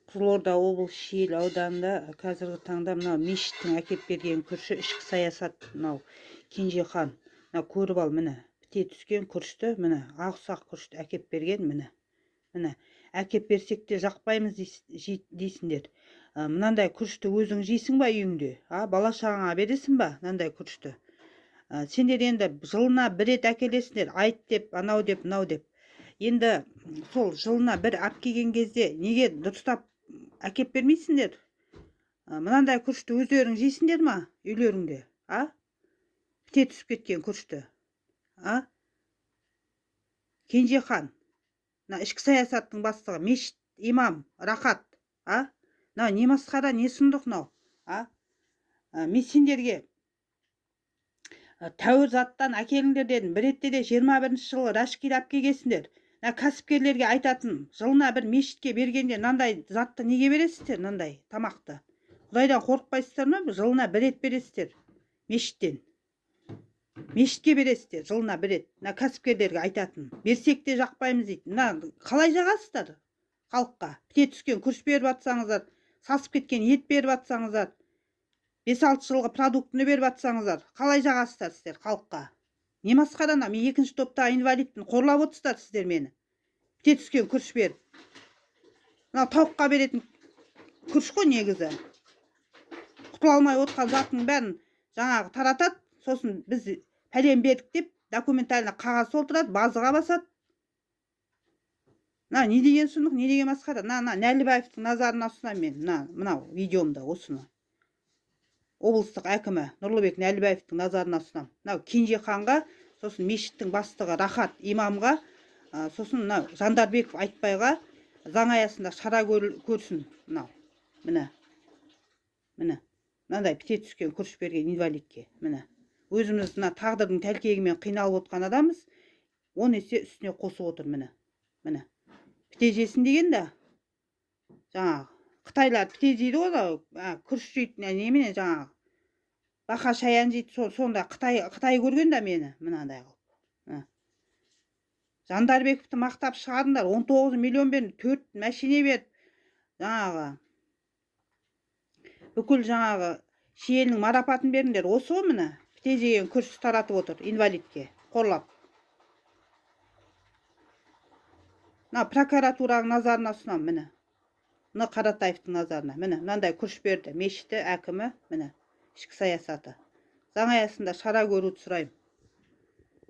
Қызылорда облысы Шиелі ауданында қазіргі таңда мынау мешіттің әкеп берген күріші ішкі саясат. Мынау Кенжехан, мынау көріп ал, міне біте түскен күрішті, міне ақ ұсақ күрішті әкеп берген, міне әкеп берсек те жақпаймыз дейсіңдер. Мынандай күрішті өзің жейсің ба үйіңде? Бала шағаңа бересің ба мынандай күрішті? Сендер енді жылына бір рет әкелесіңдер, айт деп, анау деп, мынау деп. Енді сол жылына бір алып келген кезде неге дұрыстап әкеп бермейсіңдер? Мынандай күрішті өздерің жейсіңдер ма үйлеріңде? Біте түсіп кеткен күрішті. Кенжехан, мына ішкі саясаттың бастығы, мешіт имам Рахат. Мынау не масқара, не сұмдық мынау? Мен сендерге тәуір заттан әкеліңдер дедім. Бір ретте де 21-ші жылы рәшкел алып келгенсіңдер. Кәсіпкерлерге айтатын, жылына бір мешітке бергенде мынандай затты неге бересіздер, мынандай тамақты? Құдайдан қорықпайсыздар ма? Жылына бір рет бересіздер мешіттен. Мешітке бересіздер жылына бір рет. Кәсіпкерлерге айтатын, берсек те жақпаймыз дейді. Қалай жағасыздар халыққа? Біте түскен күріш беріп атсаңыздар, сасып кеткен ет беріп атсаңыздар, 5-6 жылғы продуктыны беріп атсаңыздар, қалай жағасыздар сіздер халыққа? Не масқарана? Мен 2-ші топта инвалидпін, қорлап отырсыздар сіздер мені. Біте түскен күріш беріп. Мынау тауыққа беретін күріш қой негізі. Құтыла алмай отқан затының бәрін жаңағы таратады, сосын біз пәлен бердік деп документально қағаз толтырады, базыға басады. Не деген сұмдық, не деген масқара? Нәлібаевтың назарына ұсынамын мен мынау видеомда осыны. Облыстық әкімі Нұрлыбек Нәлібаевтың назарына ұсынамын. Мынау Кенжеханға, сосын мешіттің бастығы Рахат имамға, сосын мынау Жандарбеков Айтбайға заң аясында шара көрсін. Міне мынандай біте түскен күріш берген инвалидке. Міне өзіміз тағдырдың тәлкегімен қиналып отқан адамыз, 10 есе үстіне қосып отыр. Міне біте жесін деген да, жаңағы Қытайлар біте жейді ғой, күріш жейді, немене жаңағы бақа шаян жейді, сонда Қытай көрген да мені мынандай қылып. Жандарбековті мақтап шығардыңдар, 19 миллион берді, 4 мәшине берді, жаңағы бүкіл жаңағы Шиелінің марапатын бердіңдер. Осы ғой міне біте жеген күріш таратып отыр инвалидке, қорлап. Прокуратураның назарына ұсынамын, міне. Қаратаевтың назарына, міне мынандай күріш берді мешіті әкімі, міне ішкі саясаты. Заң аясында шара көруді сұраймын.